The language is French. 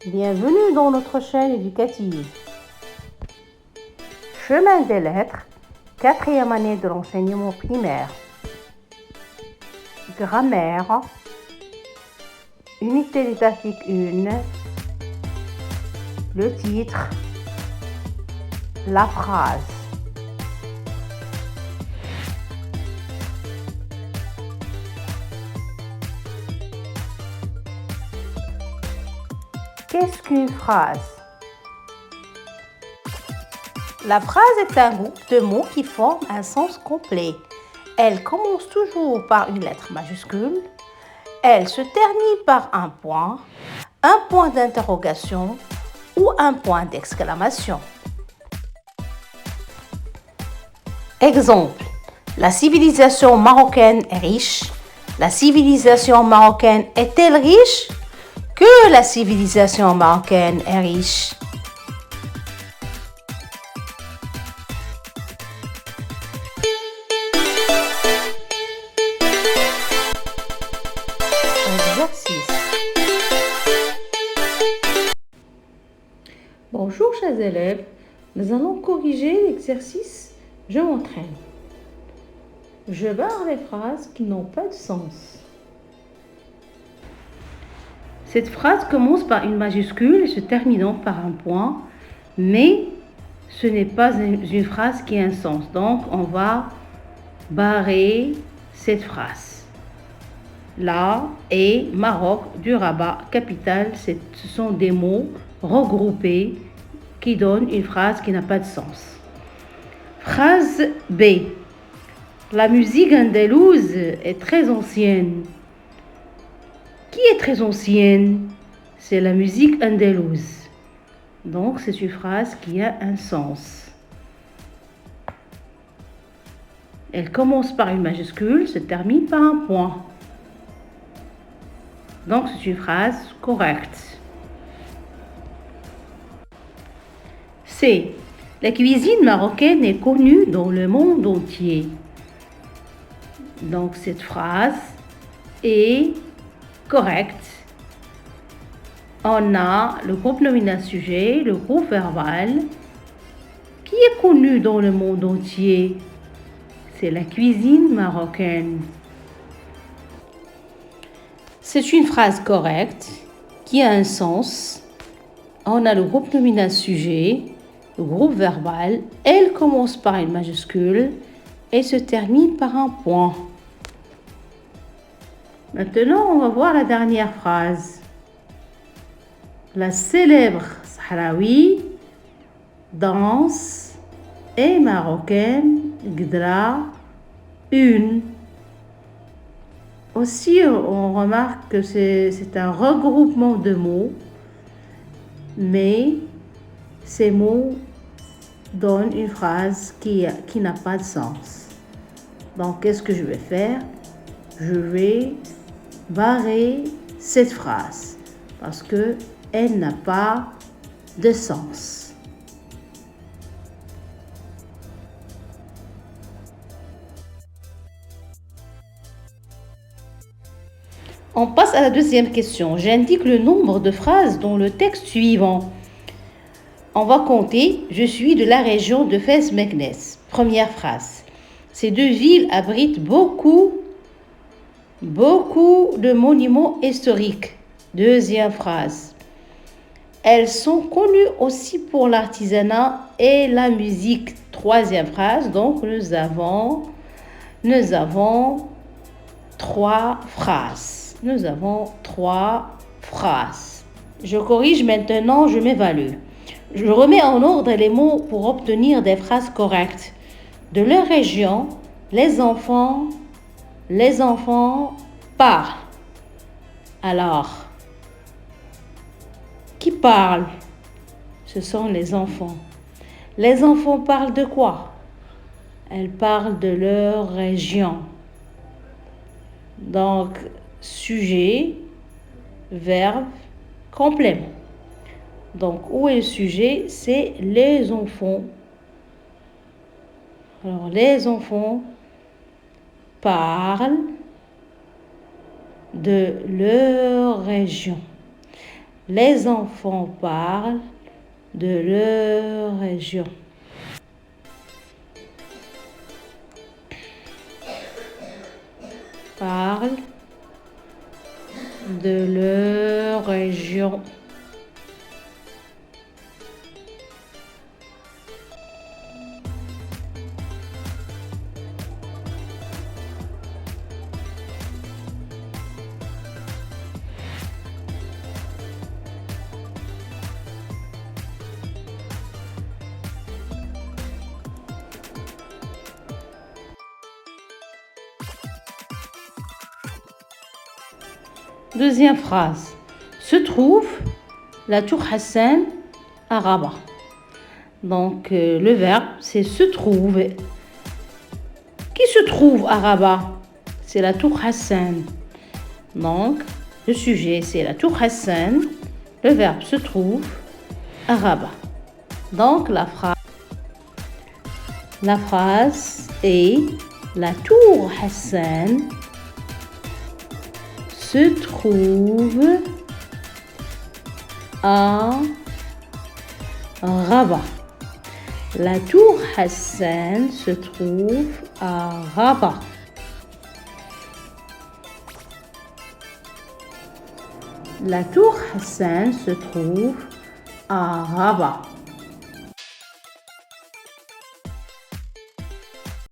Bienvenue dans notre chaîne éducative. Chemin des lettres, 4e année de l'enseignement primaire. Grammaire, unité didactique 1, le titre, la phrase. Qu'est-ce qu'une phrase? La phrase est un groupe de mots qui forment un sens complet. Elle commence toujours par une lettre majuscule. Elle se termine par un point d'interrogation ou un point d'exclamation. Exemple, la civilisation marocaine est riche. La civilisation marocaine est-elle riche? Que la civilisation marocaine est riche. Exercice. Bonjour chers élèves, nous allons corriger l'exercice « Je m'entraîne ». Je barre les phrases qui n'ont pas de sens. Cette phrase commence par une majuscule et se terminant par un point, mais ce n'est pas une phrase qui a un sens. Donc, on va barrer cette phrase. Là et Maroc du Rabat, capitale, ce sont des mots regroupés qui donnent une phrase qui n'a pas de sens. Phrase B. La musique andalouse est très ancienne. Qui est très ancienne? C'est la musique andalouse. Donc, c'est une phrase qui a un sens. Elle commence par une majuscule, se termine par un point. Donc, c'est une phrase correcte. C. La cuisine marocaine est connue dans le monde entier. Donc, cette phrase est correcte. On a le groupe nominal sujet, le groupe verbal, qui est connu dans le monde entier. C'est la cuisine marocaine. C'est une phrase correcte qui a un sens. On a le groupe nominal sujet, le groupe verbal. Elle commence par une majuscule et se termine par un point. Maintenant, on va voir la dernière phrase. La célèbre Sahraoui, danse et marocaine, Gdra, une. Aussi, on remarque que c'est un regroupement de mots, mais ces mots donnent une phrase qui n'a pas de sens. Donc, qu'est-ce que je vais faire? Je vais barrer cette phrase parce qu'elle n'a pas de sens. On passe à la deuxième question. J'indique le nombre de phrases dans le texte suivant. On va compter. Je suis de la région de Fès-Meknès. Première phrase. Ces deux villes abritent beaucoup de monuments historiques. Deuxième phrase. Elles sont connues aussi pour l'artisanat et la musique. Troisième phrase. Donc, nous avons trois phrases. Nous avons trois phrases. Je corrige maintenant, je m'évalue. Je remets en ordre les mots pour obtenir des phrases correctes. De leur région, les enfants parlent. Alors, qui parle? Ce sont les enfants. Les enfants parlent de quoi? Elles parlent de leur région. Donc, sujet, verbe, complément. Donc, où est le sujet? C'est les enfants. Alors, les enfants parlent de leur région. Les enfants parlent de leur région. Parlent de leur région. Deuxième phrase. Se trouve la tour Hassan à Rabat. Donc, le verbe, c'est se trouve. Qui se trouve à Rabat? C'est la tour Hassan. Donc, le sujet, c'est la tour Hassan. Le verbe se trouve à Rabat. Donc, la phrase est la tour Hassan se trouve à Rabat. La tour Hassan se trouve à Rabat. La tour Hassan se trouve à Rabat.